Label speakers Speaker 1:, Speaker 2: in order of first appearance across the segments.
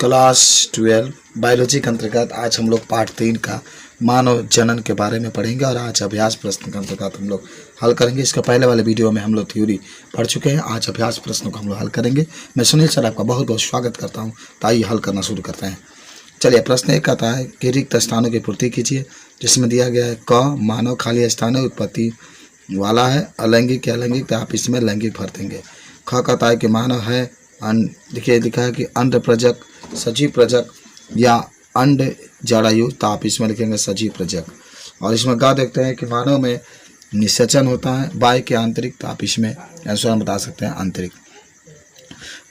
Speaker 1: Class 12 biology के अंतर्गत आज हम लोग पार्ट 3 का मानव जनन के बारे में पढ़ेंगे और आज अभ्यास प्रश्न के अंतर्गत हम लोग हल करेंगे। इसका पहले वाले वीडियो में हम लोग थ्योरी पढ़ चुके हैं, आज अभ्यास प्रश्नों को हम लोग हल करेंगे। मैं सुनील सर आपका बहुत बहुत स्वागत करता हूँ। तो आइए हल करना शुरू करते हैं। चलिए, प्रश्न एक कहता है कि रिक्त स्थानों की पूर्ति कीजिए, जिसमें दिया गया है क मानव खाली स्थान है, उत्पत्ति वाला है, अलैंगिक या लैंगिक, तो आप इसमें लैंगिक भर देंगे। ख कहता है कि मानव है, देखिए लिखा है कि अंड प्रजक, सजीव प्रजक या अंड जरायु, तो आप इसमें लिखेंगे सजीव प्रजक। और इसमें ग देखते हैं कि मानव में निषेचन होता है, बाह्य के आंतरिक, तो आप इसमें आंसर हम बता सकते हैं आंतरिक।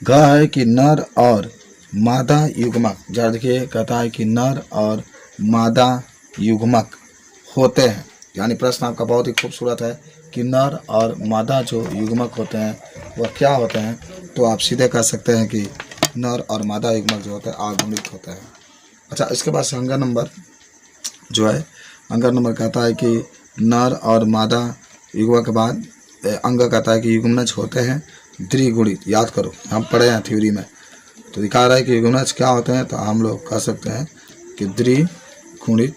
Speaker 1: ग है कि नर और मादा युग्मक, जरा देखिए कहता है कि नर और मादा युग्मक होते हैं, यानी प्रश्न आपका बहुत ही खूबसूरत है कि नर और मादा जो युग्मक होते हैं वह क्या होते हैं, तो आप सीधे कह सकते हैं कि नर और मादा युग्मक जो होते हैं आगुणित होते हैं। अच्छा, इसके बाद से अंगर नंबर जो है, अंगर नंबर कहता है कि नर और मादा युग्मक के बाद अंग कहता है कि युग्मनज होते हैं द्विगुणित। याद करो, हम पढ़े हैं थ्योरी में, तो दिखा रहा है कि युग्मनज क्या होते हैं, तो हम लोग कह सकते हैं कि द्विगुणित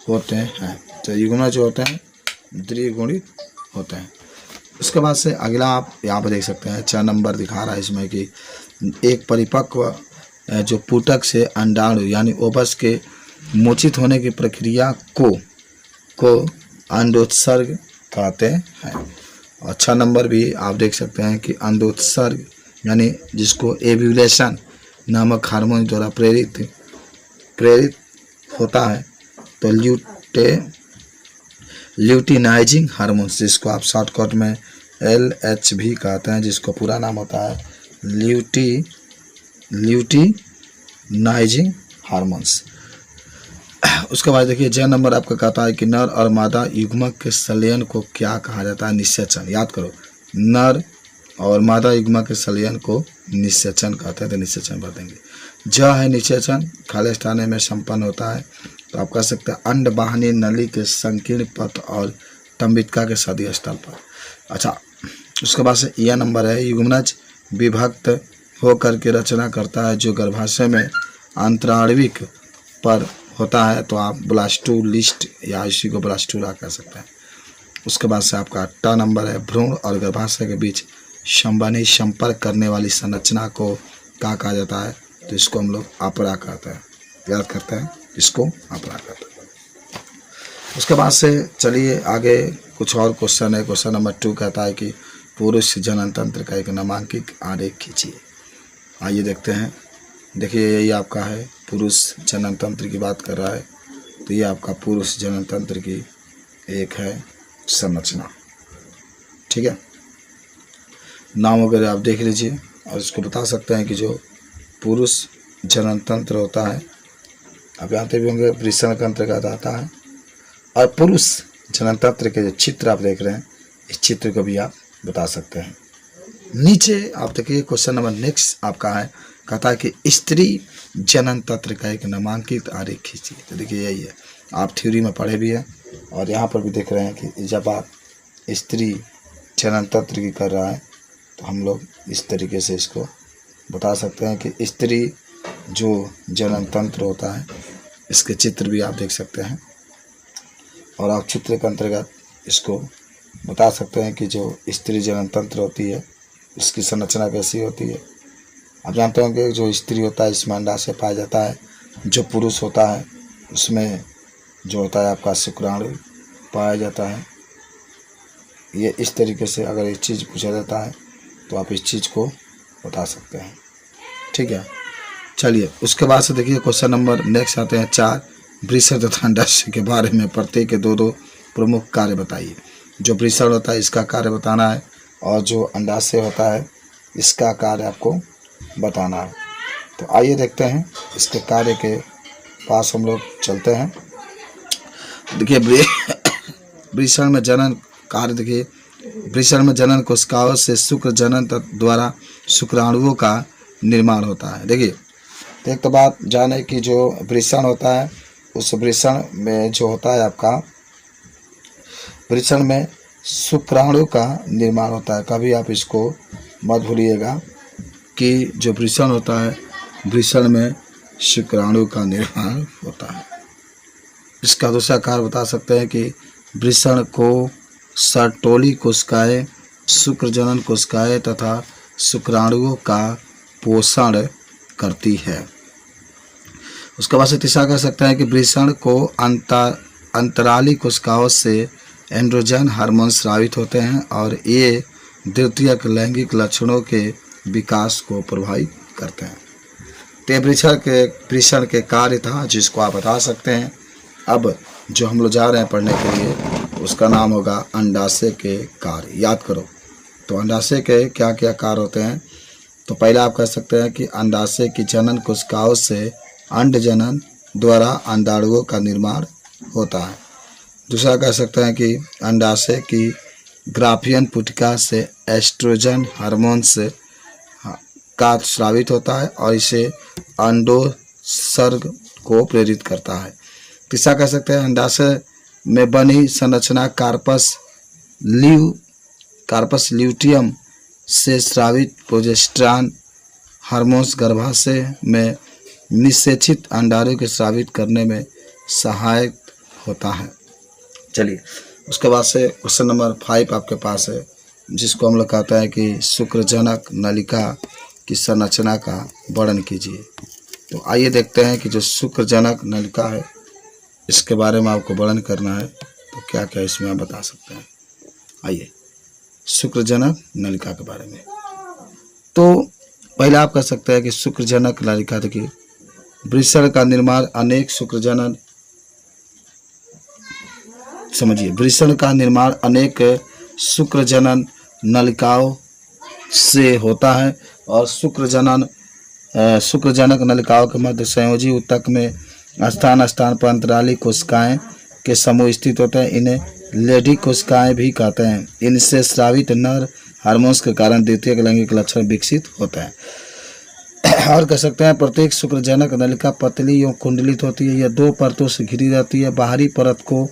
Speaker 1: होते हैं। तो युग्मनज जो होते हैं द्विगुणित होते हैं। उसके बाद से अगला आप यहाँ पर देख सकते हैं 6 नंबर दिखा रहा है इसमें कि एक परिपक्व जो पुटक से अंडाणु यानी ओवस के मोचित होने की प्रक्रिया को अंडोत्सर्ग कहते हैं। और 6 नंबर भी आप देख सकते हैं कि अंडोत्सर्ग यानी जिसको एव्यूलेशन नामक हार्मोन द्वारा प्रेरित होता है, तो ल्यूटिनाइजिंग हार्मोन्स, जिसको आप शॉर्टकट में LH भी कहते हैं, जिसको पूरा नाम होता है ल्यूटिनाइजिंग हार्मोन्स। उसके बाद देखिए ज नंबर आपका कहता है कि नर और मादा युग्मक के संलयन को क्या कहा जाता है, निषेचन। याद करो, नर और मादा युग्मक के संलयन को निषेचन कहते हैं, तो निषेचन भर देंगे। ज है निषेचन खाली स्थान में संपन्न होता है, तो आप कह सकते हैं अंडवाहिनी नली के संकीर्ण पथ और तंबिका के सदी स्थल पर। अच्छा, उसके बाद से यह नंबर है युग्मनज विभक्त होकर के रचना करता है जो गर्भाशय में अंतराणविक पर होता है, तो आप ब्लास्टुलिस्ट या इसी को ब्लास्टुला कह सकते हैं। उसके बाद से आपका 8 नंबर है भ्रूण और गर्भाशय के बीच संपर्क करने वाली संरचना को क्या कहा जाता है, तो इसको हम लोग अपरा कहते हैं। याद करते हैं, इसको अपरा कहते हैं। उसके बाद से चलिए आगे कुछ और क्वेश्चन है। क्वेश्चन नंबर 2 कहता है कि पुरुष जनन तंत्र का एक नामांकित आरेख खींचिए। आइए देखते हैं। देखिए, यही आपका है पुरुष जनन तंत्र की बात कर रहा है, तो ये आपका पुरुष जनन तंत्र की एक है संरचना। ठीक है, नाम वगैरह आप देख लीजिए और इसको बता सकते हैं कि जो पुरुष जनन तंत्र होता है, आप जानते भी होंगे वृषण के अंतर्गत आता है। और पुरुष जनन तंत्र के जो चित्र आप देख रहे हैं, इस चित्र को भी आप बता सकते हैं। नीचे आप देखिए क्वेश्चन नंबर नेक्स्ट आपका है, कहता है कि स्त्री जनन तंत्र का एक नामांकित आरेख खींचिए। तो देखिए यही है, आप थ्योरी में पढ़े भी हैं और यहाँ पर भी देख रहे हैं कि जब आप स्त्री जनन तंत्र की कर रहा है, तो हम लोग इस तरीके से इसको बता सकते हैं कि स्त्री जो जनन तंत्र होता है, इसके चित्र भी आप देख सकते हैं और आप चित्र के अंतर्गत इसको बता सकते हैं कि जो स्त्री जनन तंत्र होती है इसकी संरचना कैसी होती है। आप जानते होंगे जो स्त्री होता है इसमें अंडाशय पाया जाता है, जो पुरुष होता है उसमें जो होता है आपका शुक्राणु पाया जाता है। ये इस तरीके से अगर एक चीज़ पूछा जाता है तो आप इस चीज़ को बता सकते हैं। ठीक है, चलिए उसके बाद से देखिए क्वेश्चन नंबर नेक्स्ट आते हैं 4, वृषण तथा अंडाशय के बारे में प्रत्येक के 2-2 प्रमुख कार्य बताइए। जो वृषण होता है इसका कार्य बताना है और जो अंडाशय होता है इसका कार्य आपको बताना है। तो आइए देखते हैं इसके कार्य के पास हम लोग चलते हैं। देखिए वृषण में जनन कार्य, देखिए वृषण में जनन कोशिकाओं से शुक्र जनन द्वारा शुक्राणुओं का निर्माण होता है। देखिए, एक तो बात जाने की जो वृषण होता है, उस वृषण में जो होता है आपका वृषण में शुक्राणु का निर्माण होता है। कभी आप इसको मत भूलिएगा कि जो वृषण होता है वृषण में शुक्राणु का निर्माण होता है। इसका दूसरा कार्य बता सकते हैं कि वृषण को सर्टोली कोशिकाएं, शुक्रजनन कोशिकाएं तथा शुक्राणुओं का पोषण करती है। उसके बाद से तीसरा कह सकते हैं कि वृषण को अंतराली कोशिकाओं से एंड्रोजन हार्मोन स्रावित होते हैं और ये द्वितीयक लैंगिक लक्षणों के विकास को प्रभावित करते हैं। तो वृषण के कार्य था जिसको आप बता सकते हैं। अब जो हम लोग जा रहे हैं पढ़ने के लिए उसका नाम होगा अंडाशय के कार्य। याद करो, तो अंडाशय के क्या क्या कार्य होते हैं। तो पहला आप कह सकते हैं कि अंडाशय की जनन कोशिकाओं से अंड जनन द्वारा अंडाणुओं का निर्माण होता है। दूसरा कह सकते हैं कि अंडाशय की ग्राफियन पुटिका से एस्ट्रोजन हार्मोन से का स्रावित होता है और इसे अंडोत्सर्ग को प्रेरित करता है। तीसरा कह सकते हैं अंडाशय में बनी संरचना कार्पस ल्यूटियम से स्रावित प्रोजेस्टेरॉन हार्मोन्स गर्भाशय में निषेचित अंडाणु के स्रावित करने में सहायक होता है। चलिए, उसके बाद से क्वेश्चन नंबर 5 आपके पास है, जिसको हम लोग कहते हैं कि शुक्रजनक नलिका की संरचना का वर्णन कीजिए। तो आइए देखते हैं कि जो शुक्रजनक नलिका है इसके बारे में आपको वर्णन करना है, तो क्या क्या इसमें आप बता सकते हैं। आइए शुक्रजनक नलिका के बारे में। तो पहला आप कह सकते हैं कि शुक्रजनक नलिका, देखिए वृषण का निर्माण अनेक शुक्रजनन, समझिए वृषण का निर्माण अनेक शुक्रजनन नलिकाओं से होता है और शुक्रजनक नलिकाओं के मध्य संयोजी ऊतक में स्थान स्थान पर अंतराली कोशिकाएं के समूह स्थित होते हैं। इन्हें लेडी कोशिकाएं भी कहते हैं। इनसे स्रावित नर हार्मोन्स के कारण द्वितीयक लैंगिक लक्षण विकसित होते हैं। और कह सकते हैं प्रत्येक शुक्रजनक नलिका पतली एवं कुंडलित होती है। यह 2 परतों से घिरी रहती है। बाहरी परत को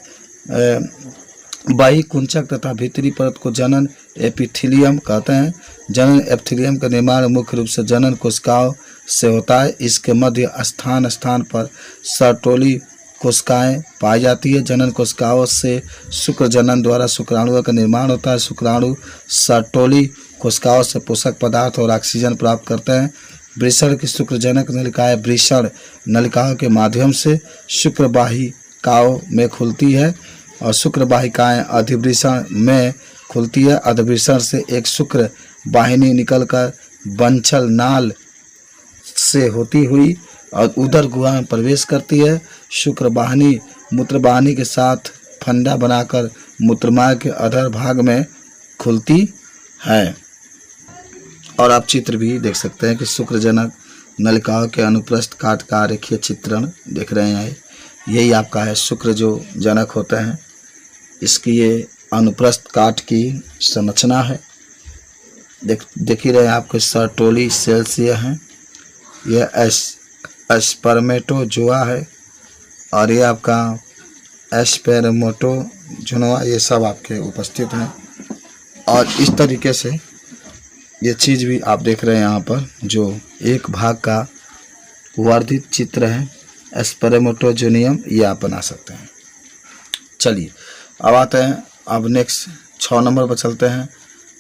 Speaker 1: बाह्य कुंचक तथा भीतरी परत को जनन एपिथेलियम कहते हैं। जनन एपिथेलियम का निर्माण मुख्य रूप से जनन कोशिकाओं से होता है। इसके मध्य स्थान स्थान पर सर्टोली कोशिकाएं पाई जाती है। जनन कोशिकाओं से शुक्रजनन द्वारा शुक्राणुओं का निर्माण होता है। शुक्राणु सर्टोली कोशिकाओं से पोषक पदार्थ और ऑक्सीजन प्राप्त करते हैं। वृषण की शुक्रजनक नलिकाएं वृषण नलिकाओं के माध्यम से शुक्रवाहिकाओं में खुलती है और शुक्रवाहिकाएं अधिवृषण में खुलती है। अधिवृषण से एक शुक्र वाहिनी निकलकर बंछल नाल से होती हुई और उदर गुहा में प्रवेश करती है। शुक्र वाहिनी मूत्रवाहिनी के साथ फंदा बनाकर मूत्रमार्ग के अधर भाग में खुलती है। और आप चित्र भी देख सकते हैं कि शुक्रजनक नलिकाओं के अनुप्रस्थ काट का रेखीय चित्रण देख रहे हैं। यही आपका है शुक्र जो जनक होते हैं, इसकी ये अनुप्रस्थ काट की संरचना है। देख ही रहे हैं आपके सर्टोली सेल्स ये हैं। यह स्पर्मेटोजोआ है और ये आपका एस्पेरमोटोजोआ, ये सब आपके उपस्थित हैं। और इस तरीके से ये चीज़ भी आप देख रहे हैं यहाँ पर, जो एक भाग का वर्धित चित्र है स्पर्मेटोजोनियम, ये आप बना सकते हैं। चलिए अब आते हैं, अब नेक्स्ट 6 नंबर पर चलते हैं।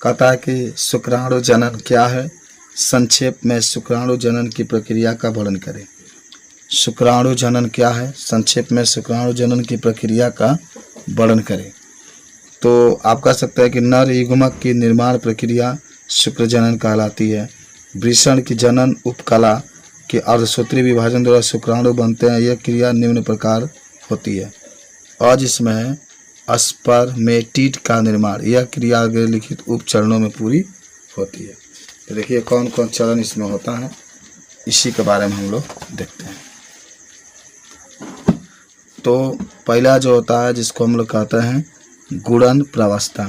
Speaker 1: कहता है कि शुक्राणु जनन क्या है। संक्षेप में शुक्राणु जनन की प्रक्रिया का वर्णन करें। शुक्राणु जनन क्या है, संक्षेप में शुक्राणु जनन की प्रक्रिया का वर्णन करें। तो आप कह सकते हैं कि नर युग्मक की निर्माण प्रक्रिया शुक्र जनन कहलाती है। वृषण की जनन उपकला के अर्धसूत्री विभाजन द्वारा शुक्राणु बनते हैं। यह क्रिया निम्न प्रकार होती है। और जिसमें स्पर्मेटिड का निर्माण, यह क्रिया आगे लिखित उप चरणों में पूरी होती है। तो देखिए कौन कौन चरण इसमें होता है, इसी के बारे में हम लोग देखते हैं। तो पहला जो होता है जिसको हम लोग कहते हैं गुणन प्रावस्था।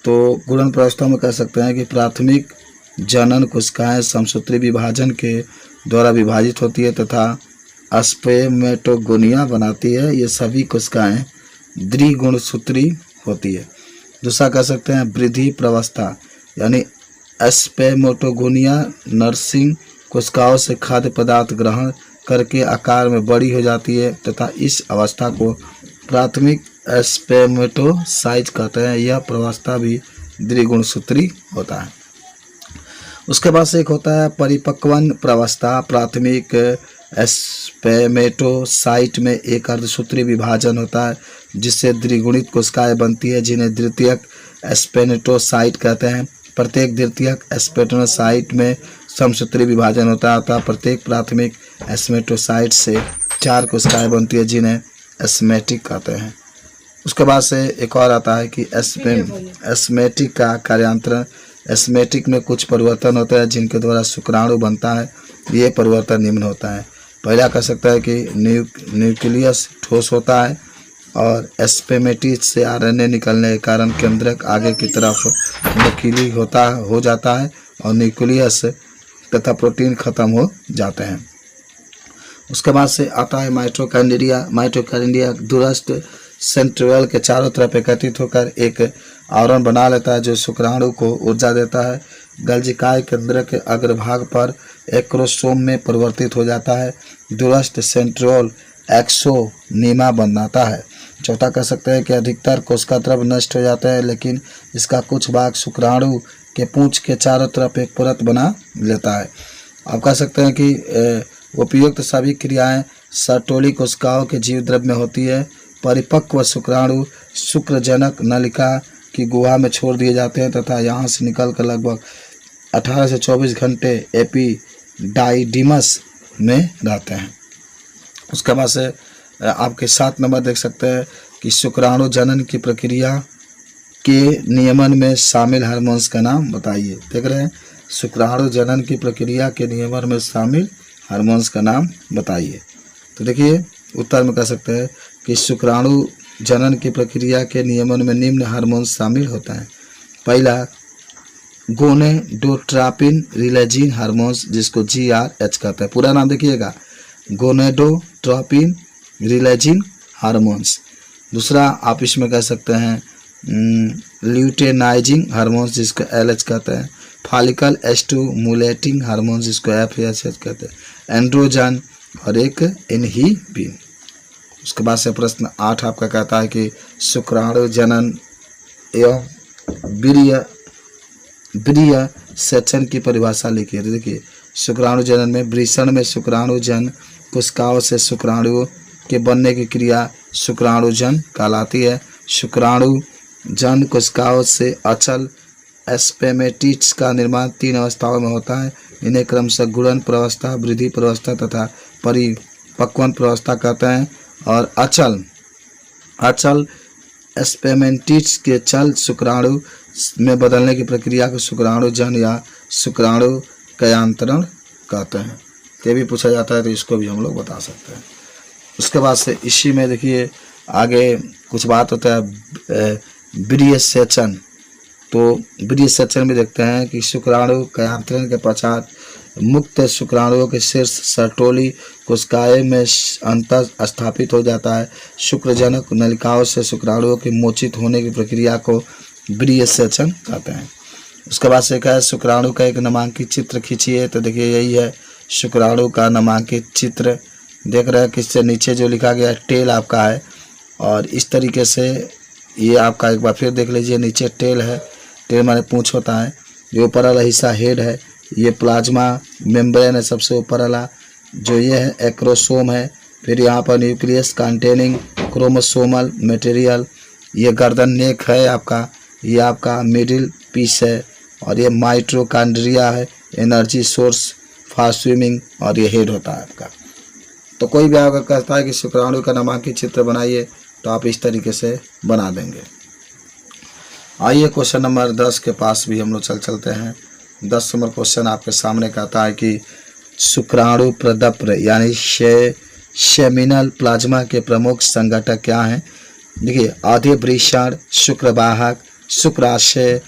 Speaker 1: तो गुणन प्रावस्था में कह सकते हैं कि प्राथमिक जनन कोशिकाएं समसूत्री विभाजन के द्वारा विभाजित होती है तथा स्पर्मेटोगोनिया बनाती है। ये सभी कोशिकाएं द्विगुणसूत्री होती है। दूसरा कह सकते हैं वृद्धि प्रावस्था, यानी स्पर्मेटोगोनिया नर्सिंग कोशिकाओं से खाद्य पदार्थ ग्रहण करके आकार में बड़ी हो जाती है तथा इस अवस्था को प्राथमिक स्पर्मेटोसाइट कहते हैं। यह प्रवस्था भी द्विगुणसूत्री होता है। उसके बाद से एक होता है परिपक्वन प्रवस्था। प्राथमिक स्पर्मेटोसाइट में एक अर्धसूत्री विभाजन होता है जिससे द्विगुणित कोशिकाएं बनती है जिन्हें द्वितीयक स्पर्मेटोसाइट कहते हैं। प्रत्येक द्वितीयक स्पर्मेटोसाइट में समसूत्री विभाजन होता है अतः प्रत्येक प्राथमिक स्पर्मेटोसाइट से 4 कोशिकाएं बनती है जिन्हें एस्मेटिक कहते हैं। उसके बाद से एक और आता है कि एस्मेटिक का कार्यांतरण। एस्मेटिक में कुछ परिवर्तन होता है जिनके द्वारा शुक्राणु बनता है। ये परिवर्तन निम्न होता है। पहला कह सकता है कि न्यूक्लियस ठोस होता है और स्पर्मेटिड से आरएनए निकलने के कारण केंद्रक आगे की तरफ नुकीली हो जाता है और न्यूक्लियस तथा प्रोटीन खत्म हो जाते हैं। उसके बाद से आता है माइटोकॉन्ड्रिया। माइटोकॉन्ड्रिया दूरस्थ सेंट्रियोल के चारों तरफ एकत्रित होकर एक आवरण बना लेता है जो शुक्राणु को ऊर्जा देता है। गल्जिकाय केंद्र के अग्रभाग पर एक्रोसोम में परिवर्तित हो जाता है। दूरस्थ सेंट्रियोल एक्सोनीमा बनाता है। चौथा कह सकते हैं कि अधिकतर कोशिका द्रव नष्ट हो जाता है लेकिन इसका कुछ भाग शुक्राणु के पूंछ के चारों तरफ एक परत बना लेता है। आप कह सकते हैं कि उपयुक्त सभी क्रियाएं सर्टोली कोशिकाओं के जीव द्रव में होती है। परिपक्व शुक्राणु शुक्रजनक नलिका की गुहा में छोड़ दिए जाते हैं तथा यहाँ से निकलकर लगभग 18 से 24 घंटे एपिडाइडिमस में रहते हैं। उसके बाद से आपके 7 नंबर देख सकते हैं कि शुक्राणु जनन की प्रक्रिया के नियमन में शामिल हार्मोन्स का नाम बताइए। देख रहे हैं, शुक्राणु जनन की प्रक्रिया के नियमन में शामिल हार्मोन्स का नाम बताइए। तो देखिए उत्तर में कह सकते हैं कि शुक्राणु जनन की प्रक्रिया के नियमन में निम्न हार्मोन शामिल होता है। पहला गोनेडोट्रोपिन रिलेजिन हार्मोन्स जिसको GRH कहते हैं। पूरा नाम देखिएगा, गोनेडोट्रोपिन रिलेजिन हार्मोन्स। दूसरा आप इसमें कह सकते हैं ल्यूटेनाइजिंग हार्मोन्स जिसको LH कहते हैं। फॉलिकल स्टिमुलेटिंग हार्मोन्स जिसको FSH कहते हैं। एंड्रोजन और एक इनहिबिन। उसके बाद से प्रश्न 8 आपका कहता है कि शुक्राणु जनन एवं वीर्य सेचन की परिभाषा लिखिए। देखिए शुक्राणु जनन में वृषण में शुक्राणु जन कोशिकाओं से शुक्राणु के बनने की क्रिया शुक्राणुजन कहलाती है। शुक्राणु जन कोशिकाओं से अचल स्पर्मेटिड्स का निर्माण 3 अवस्थाओं में होता है। इन्हें क्रमशः गुणन प्रवस्था, वृद्धि प्रवस्था तथा परिपक्वन प्रवस्था कहते हैं। और अचल स्पर्मेटिड्स के चल शुक्राणु में बदलने की प्रक्रिया को शुक्राणु जन या शुक्राणु कयांतरण कहते हैं। ये भी पूछा जाता है तो इसको भी हम लोग बता सकते हैं। उसके बाद से इसी में देखिए आगे कुछ बात होता है वीर्य सेचन। तो वीर्य सेचन में देखते हैं कि शुक्राणु कयांतरण के पश्चात मुक्त शुक्राणुओं के शीर्ष सर्टोली कोशिकाएं में अंतर स्थापित हो जाता है। शुक्रजनक नलिकाओं से शुक्राणुओं के मोचित होने की प्रक्रिया को वीर्य सेचन कहते हैं। उसके बाद से क्या है, शुक्राणु का एक नामांकित चित्र खींचिए। तो देखिए यही है शुक्राणु का नामांकित चित्र। देख रहे हैं किससे नीचे जो लिखा गया है टेल आपका है और इस तरीके से ये आपका एक बार फिर देख लीजिए, नीचे टेल है, टेल माने पूंछ होता है, ये ऊपर वाला हिस्सा हेड है, ये प्लाज्मा मेम्ब्रेन है सबसे ऊपर वाला, जो ये है एक्रोसोम है, फिर यहाँ पर न्यूक्लियस कंटेनिंग क्रोमोसोमल मटेरियल, ये गर्दन नेक है आपका, ये आपका मिडिल पीस है और ये माइटोकॉन्ड्रिया है, एनर्जी सोर्स फॉर स्विमिंग, और ये हेड होता है आपका। तो कोई भी अगर कहता है कि शुक्राणु का नामांकित चित्र बनाइए तो आप इस तरीके से बना देंगे। आइए क्वेश्चन नंबर 10 के पास भी हम लोग चलते हैं। 10 नंबर क्वेश्चन आपके सामने कहता है कि शुक्राणु प्रदप्र यानी सेमिनल प्लाज्मा के प्रमुख संघटक क्या हैं। देखिए अधिवृषण, शुक्रवाहक, शुक्राशय,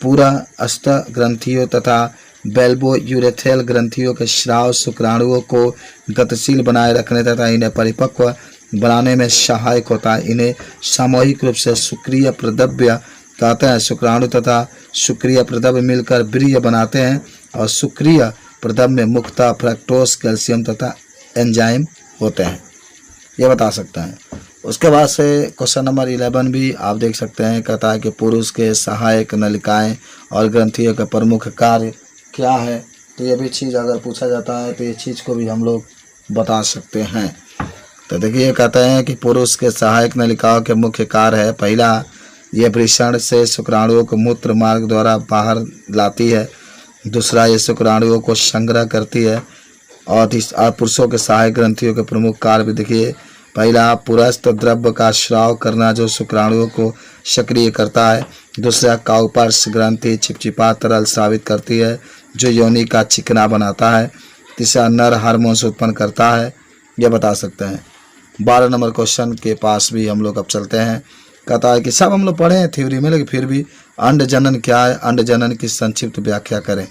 Speaker 1: पूरा अस्त ग्रंथियों तथा बेल्बो यूरेथ्रल ग्रंथियों के स्राव शुक्राणुओं को गतिशील बनाए रखने तथा इन्हें परिपक्व बनाने में सहायक होता है। इन्हें सामूहिक रूप से शुक्रीय प्रदव्य कहते हैं। शुक्राणु तथा शुक्रीय प्रदव्य मिलकर वीर्य बनाते हैं और शुक्रीय प्रदम में मुख्यतः फ्रक्टोज, कैल्शियम तथा एंजाइम होते हैं, ये बता सकते हैं। उसके बाद से क्वेश्चन नंबर 11 भी आप देख सकते हैं, कहता है कि पुरुष के सहायक नलिकाएं और ग्रंथियों का प्रमुख कार्य क्या है। तो ये भी चीज़ अगर पूछा जाता है तो ये चीज़ को भी हम लोग बता सकते हैं। तो देखिए कहते हैं कि पुरुष के सहायक नलिकाओं के मुख्य कार्य है, पहला ये वृषण से शुक्राणुओं को मूत्र मार्ग द्वारा बाहर लाती है, दूसरा ये शुक्राणुओं को संग्रह करती है, और पुरुषों के सहायक ग्रंथियों के प्रमुख कार्य भी देखिए, पहला पुरस्थ द्रव्य का स्राव करना जो शुक्राणुओं को सक्रिय करता है, दूसरा काउपर्स ग्रंथि चिपचिपा तरल स्रावित करती है जो योनि का चिकना बनाता है, तीसरा नर हार्मोन्स उत्पन्न करता है, यह बता सकते हैं। 12 नंबर क्वेश्चन के पास भी हम लोग अब चलते हैं। कहता है कि सब हम लोग पढ़े हैं थ्योरी में, लेकिन फिर भी अंड जनन क्या है, अंड जनन की संक्षिप्त व्याख्या करें।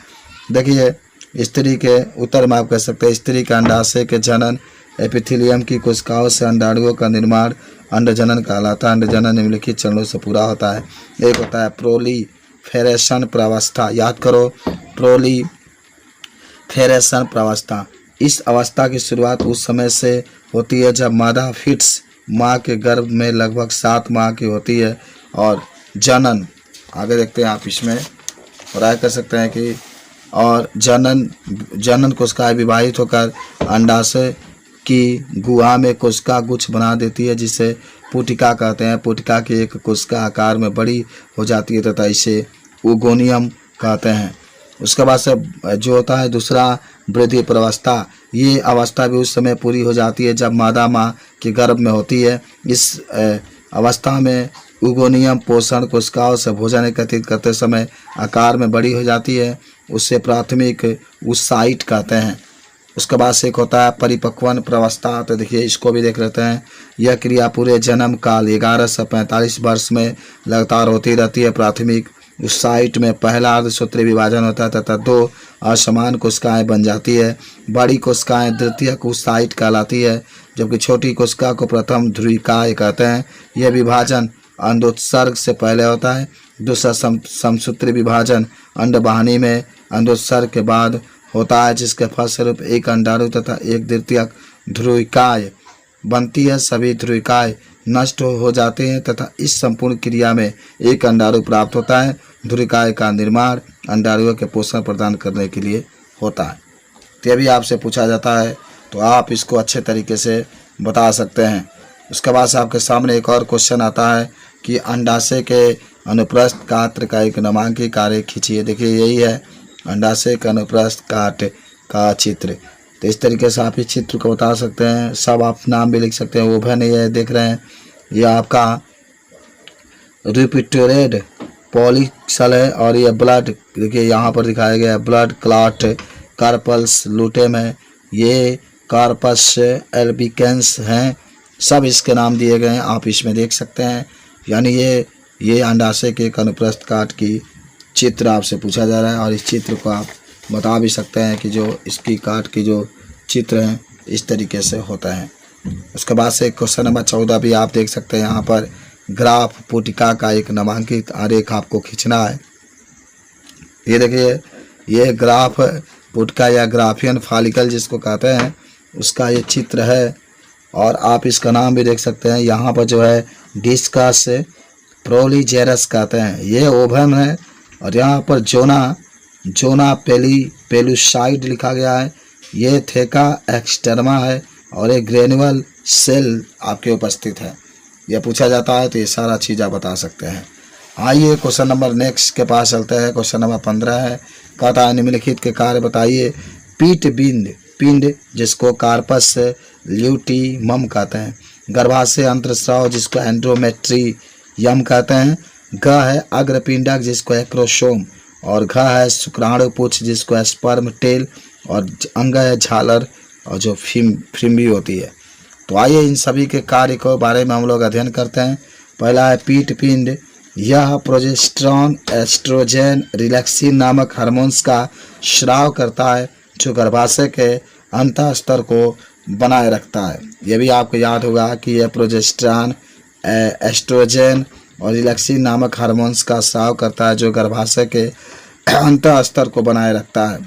Speaker 1: देखिए स्त्री के उत्तर में आप कह सकते हैं, स्त्री के अंडाशय के जनन, एपिथेलियम की कोशिकाओं से अंडाणुओं का निर्माण अंड जनन कहलाता है। अंड जनन निम्नलिखित चरणों से पूरा होता है। एक होता है प्रोलीफेरेशन प्रावस्था, याद करो प्रोलीफेरेशन प्रावस्था। इस अवस्था की शुरुआत उस समय से होती है जब मादा फिट्स माँ के गर्भ में लगभग 7 माह की होती है, और जनन आगे देखते हैं आप इसमें राय कर सकते हैं कि और जनन कोशिकाएं विभाजित होकर अंडाशय की गुहा में कोशिका गुच्छ बना देती है जिसे पुटिका कहते हैं। पुटिका की एक कोशिका आकार में बड़ी हो जाती है तथा इसे उगोनियम कहते हैं। उसके बाद से जो होता है दूसरा वृद्धि प्रावस्था, ये अवस्था भी उस समय पूरी हो जाती है जब मादा माँ के गर्भ में होती है। इस अवस्था में उगोनियम पोषण कोशिकाओं से भोजन एकत्रित करते समय आकार में बड़ी हो जाती है, उससे प्राथमिक उसाइट कहते हैं। उसके बाद से एक होता है परिपक्वन प्रावस्था, तो देखिए इसको भी देख लेते हैं। यह क्रिया पूरे जन्म काल 11 से 45 वर्ष में लगातार होती रहती है। प्राथमिक उस साइट में पहला अर्धसूत्री विभाजन होता है तथा 2 असमान कोशिकाएं बन जाती है। बड़ी कोशिकाएं द्वितीयक उसाइट कहलाती है, जबकि छोटी कोशिका को प्रथम ध्रुविकाय कहते हैं। यह विभाजन अंडोत्सर्ग से पहले होता है। दूसरा समसूत्री विभाजन अंडवाहिनी में अंडोत्सर्ग के बाद होता है, जिसके फलस्वरूप एक अंडाणु तथा एक द्वितीयक ध्रुविकाय बनती है। सभी ध्रुविकाय नष्ट हो जाते हैं तथा इस संपूर्ण क्रिया में एक अंडाणु प्राप्त होता है। ध्रुविकाय का निर्माण अंडाणुओं के पोषण प्रदान करने के लिए होता है। तो भी आपसे पूछा जाता है तो आप इसको अच्छे तरीके से बता सकते हैं। उसके बाद से आपके सामने एक और क्वेश्चन आता है कि अंडाशय के अनुप्रस्थ काट का एक नामांकित कार्य खींचिए। देखिए यही है अंडाशय का अनुप्रस्थ काट का चित्र। तो इस तरीके से आप इस चित्र को बता सकते हैं। सब आप नाम भी लिख सकते हैं। ओभन ये देख रहे हैं, ये आपका रिपिटोरेड पॉलिक्सल है, और ये ब्लड देखिए यहाँ पर दिखाया गया है ब्लड क्लॉट कार्पल्स लूटेम है, ये कार्पस एल्बिकेंस हैं। सब इसके नाम दिए गए हैं, आप इसमें देख सकते हैं। यानी ये अंडाशय के एक अनुप्रस्थ काट की चित्र आपसे पूछा जा रहा है, और इस चित्र को आप बता भी सकते हैं कि जो इसकी काट की जो चित्र हैं इस तरीके से होता है। उसके बाद से क्वेश्चन नंबर 14 भी आप देख सकते हैं। यहाँ पर ग्राफ पुटिका का एक नामांकित आरेख आपको खींचना है। ये देखिए ये ग्राफ पुटिका या ग्राफियन फॉलिकल जिसको कहते हैं उसका ये चित्र है, और आप इसका नाम भी देख सकते हैं। यहाँ पर जो है डिस्कस प्रोलीजेरस कहते हैं, ये ओवम है, और यहाँ पर जोना पेलुसाइड लिखा गया है। ये थेका एक्सटर्मा है, और एक ग्रेनुअल सेल आपके उपस्थित है। यह पूछा जाता है तो ये सारा चीज़ आप बता सकते हैं। आइए क्वेश्चन नंबर नेक्स्ट के पास चलते हैं। क्वेश्चन नंबर 15 है, कहता है निम्नलिखित के कार्य बताइए। पिंड जिसको कार्पस ल्यूटिमम कहते हैं, गर्भाशय अंतःस्राव जिसको एंड्रोमेट्रियम कहते हैं, ग है अग्रपिंडक जिसको एक्रोसोम, और घ है शुक्राणु पुच्छ जिसको स्पर्म टेल, और अंग है झालर और जो फिम्बी होती है। तो आइए इन सभी के कार्य को बारे में हम लोग अध्ययन करते हैं। पहला है पीट पिंड, यह प्रोजेस्टेरॉन एस्ट्रोजन रिलैक्सिन नामक हार्मोन्स का स्राव करता है जो गर्भाशय के अंतः स्तर को बनाए रखता है। यह भी आपको याद होगा कि यह प्रोजेस्टेरॉन एस्ट्रोजन और रिलैक्सिन नामक हार्मोन्स का स्राव करता है जो गर्भाशय के अंतः स्तर को बनाए रखता है।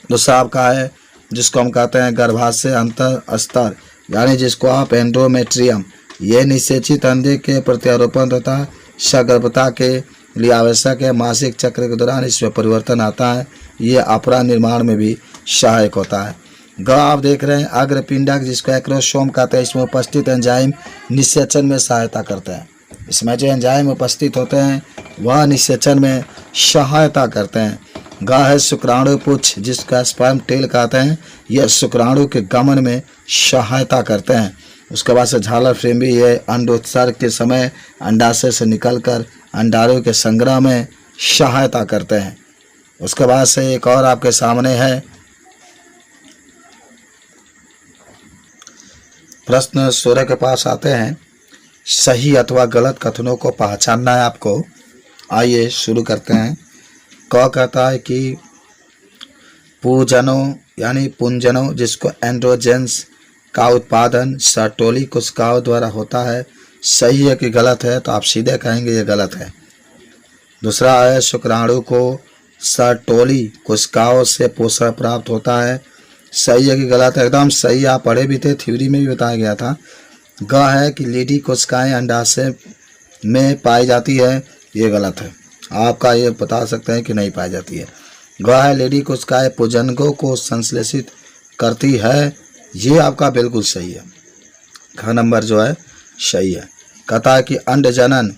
Speaker 1: दूसरा आपका है जिसको हम कहते हैं गर्भाशय अंतर स्तर, यानी जिसको आप एंडोमेट्रियम, ये निषेचित अंडे के प्रत्यारोपण तथा सगर्भता के लिए आवश्यक है। मासिक चक्र के दौरान इसमें परिवर्तन आता है, ये अपरा निर्माण में भी सहायक होता है। ग आप देख रहे हैं अग्रपिंडक, जिसको एक्रोसोम कहते हैं, इसमें उपस्थित एंजाइम निषेचन में सहायता करते हैं। इसमें जो एंजाइम उपस्थित होते हैं वह निषेचन में सहायता करते हैं। ग है शुक्राणु पुच्छ, जिसका स्पर्म टेल कहते हैं, यह शुक्राणु के गमन में सहायता करते हैं। उसके बाद से झालर फ्रेम भी ये अंडोत्सर्ग के समय अंडाशय से निकलकर अंडाणु के संग्रह में सहायता करते हैं। उसके बाद से एक और आपके सामने है प्रश्न 16 के पास आते हैं। सही अथवा गलत कथनों को पहचानना है आपको। आइए शुरू करते हैं। क कहता है कि पूजनों यानी पुंजनों, जिसको एंड्रोजेंस का उत्पादन सर्टोली कोशिकाओं द्वारा होता है, सही है कि गलत है? तो आप सीधे कहेंगे ये गलत है। दूसरा है शुक्राणु को सर्टोली कोशिकाओं से पोषण प्राप्त होता है, सही है कि गलत है? एकदम सही, आप पढ़े भी थे, थ्योरी में भी बताया गया था। ग है कि लीडी कोशिकाएं अंडाशय में पाई जाती है, ये गलत है। आपका ये बता सकते हैं कि नहीं पाई जाती है। ग है लीडी कोशिकाएं पुंजनकों को संश्लेषित करती है, ये आपका बिल्कुल सही है। ख नंबर जो है सही है। कहता है कि अंडजनन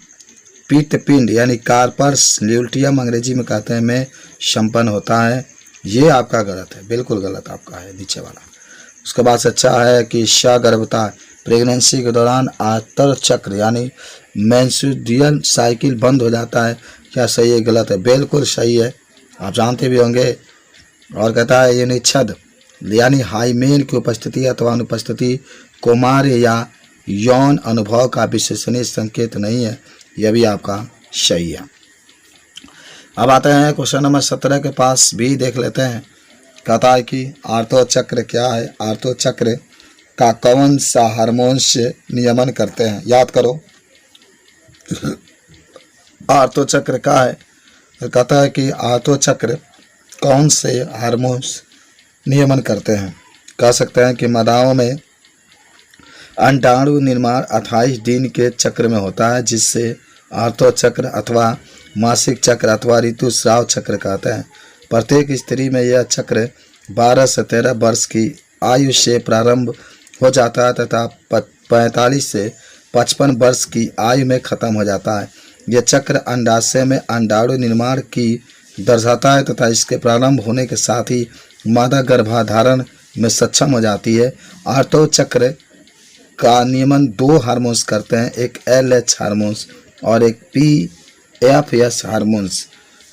Speaker 1: पित्तपिंड यानी कार्पस ल्यूटियम अंग्रेजी में कहते हैं में संपन्न होता है, ये आपका गलत है, बिल्कुल गलत आपका है नीचे वाला। उसके बाद अच्छा है कि सगर्भता प्रेगनेंसी के दौरान आतर चक्र यानी मेंस्ट्रुअल साइकिल बंद हो जाता है, क्या सही है गलत है? बिल्कुल सही है, आप जानते भी होंगे। और कहता है ये निच्छद यानी हाइमेन की उपस्थिति अथवा अनुपस्थिति कौमार्य या यौन अनुभव का विशेषणीय संकेत नहीं है, यह भी आपका सही है। अब आते हैं क्वेश्चन नंबर 17 के पास भी देख लेते हैं। कहता है कि आर्तो चक्र क्या है? आर्तो चक्र का कौन सा हार्मोन से नियमन करते हैं? याद करो आर्तो चक्र का है, तो कहता है कि आर्तो चक्र कौन से हार्मोन नियमन करते हैं? कह सकते हैं कि मादाओं में अंडाणु निर्माण 28 दिन के चक्र में होता है, जिससे आर्तो चक्र अथवा मासिक चक्र अथवा ऋतुस्राव चक्र कहते हैं। प्रत्येक स्त्री में यह चक्र 12 से 13 वर्ष की आयु से प्रारंभ हो जाता है तथा 45 से 55 वर्ष की आयु में खत्म हो जाता है। यह चक्र अंडाशय में अंडाणु निर्माण की दर्शाता है तथा इसके प्रारंभ होने के साथ ही मादा गर्भाधारण में सक्षम हो जाती है। आर्तो चक्र का नियमन 2 हार्मोन्स करते हैं, एक LH हार्मोन्स और एक PFS हार्मोन्स,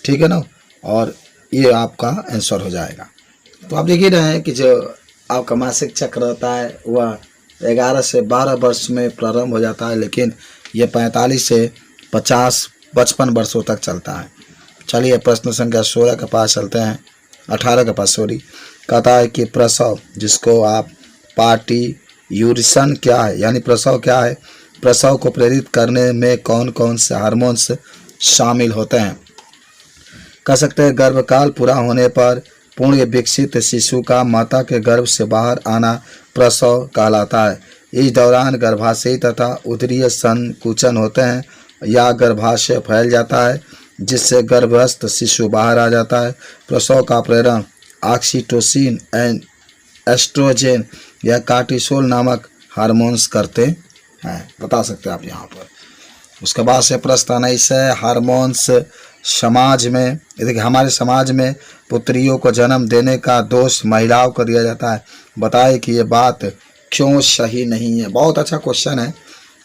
Speaker 1: ठीक है ना। और ये आपका आंसर हो जाएगा। तो आप देख ही रहे हैं कि जो आपका मासिक चक्र होता है वह 11 से 12 वर्ष में प्रारंभ हो जाता है, लेकिन ये 45 से 55 वर्षों तक चलता है। चलिए प्रश्न संख्या 16 के पास चलते हैं, 18 के पास सॉरी। कहता है कि प्रसव, जिसको आप पार्ट्यूरेशन क्या है, यानी प्रसव क्या है? प्रसव को प्रेरित करने में कौन कौन से हार्मोन्स शामिल होते हैं? कह सकते हैं गर्भकाल पूरा होने पर पूर्ण विकसित शिशु का माता के गर्भ से बाहर आना प्रसव कहलाता है। इस दौरान गर्भाशय तथा उदरीय संकुचन होते हैं या गर्भाशय फैल जाता है, जिससे गर्भस्थ शिशु बाहर आ जाता है। प्रसव का प्रेरण ऑक्सीटोसिन एंड एस्ट्रोजेन या कार्टिसोल नामक हार्मोन्स करते हैं, बता सकते हैं आप यहाँ पर। उसके बाद से प्रश्न 19 है हार्मोन्स समाज में। देखिए हमारे समाज में पुत्रियों को जन्म देने का दोष महिलाओं को दिया जाता है, बताए कि ये बात क्यों सही नहीं है? बहुत अच्छा क्वेश्चन है।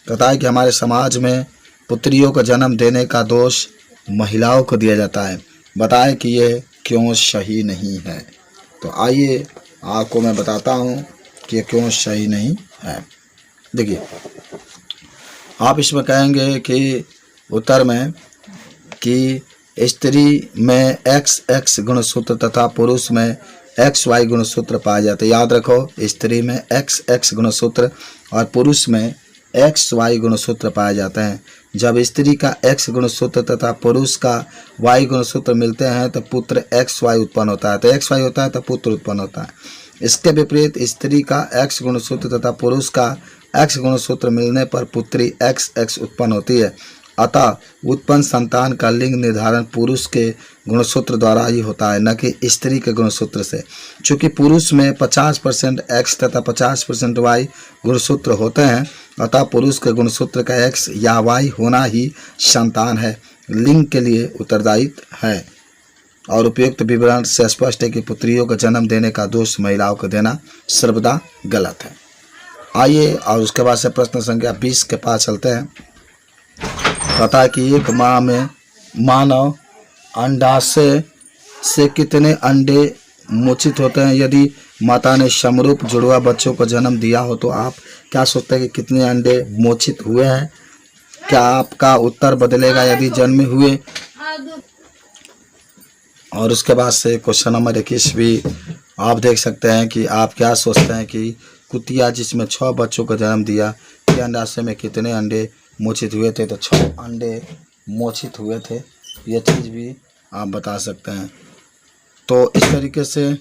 Speaker 1: बताए कि हमारे समाज में पुत्रियों को जन्म देने का दोष महिलाओं को दिया जाता है, बताए कि ये क्यों सही नहीं है। तो आइए आपको मैं बताता हूँ कि ये क्यों सही नहीं है। देखिए आप इसमें कहेंगे कि उत्तर में कि स्त्री में XX गुणसूत्र तथा पुरुष में XY गुणसूत्र पाए जाते हैं। याद रखो, स्त्री में XX गुणसूत्र और पुरुष में XY गुणसूत्र पाए जाते हैं। जब स्त्री का X गुणसूत्र तथा पुरुष का Y गुणसूत्र मिलते हैं तो पुत्र XY उत्पन्न होता है। तो XY होता है तो पुत्र उत्पन्न होता है। इसके विपरीत स्त्री का X गुणसूत्र तथा पुरुष का X गुणसूत्र मिलने पर पुत्री XX उत्पन्न होती है। अतः उत्पन्न संतान का लिंग निर्धारण पुरुष के गुणसूत्र द्वारा ही होता है, न कि स्त्री के गुणसूत्र से। चूँकि पुरुष में 50% X तथा 50% Y गुणसूत्र होते हैं, अतः पुरुष के गुणसूत्र का X या Y होना ही संतान है, लिंग के लिए उत्तरदायी है। और उपयुक्त विवरण से स्पष्ट है कि पुत्रियों को जन्म देने का दोष महिलाओं को देना सर्वदा गलत है। आइए और उसके बाद से प्रश्न संख्या 20 के पास चलते हैं। पता है कि एक माह में मानव अंडाशय से कितने अंडे मोचित होते हैं? यदि माता ने समरूप जुड़वा बच्चों को जन्म दिया हो तो आप क्या सोचते हैं कि कितने अंडे मोचित हुए हैं? क्या आपका उत्तर बदलेगा यदि जन्मे हुए? और उसके बाद से क्वेश्चन नंबर 21 भी आप देख सकते हैं कि आप क्या सोचते हैं कि कुतिया जिसमें 6 बच्चों को जन्म दिया, के अंडाशय में कितने अंडे मोचित हुए थे? तो 6 अंडे मोचित हुए थे। ये चीज़ भी आप बता सकते हैं। तो इस तरीके से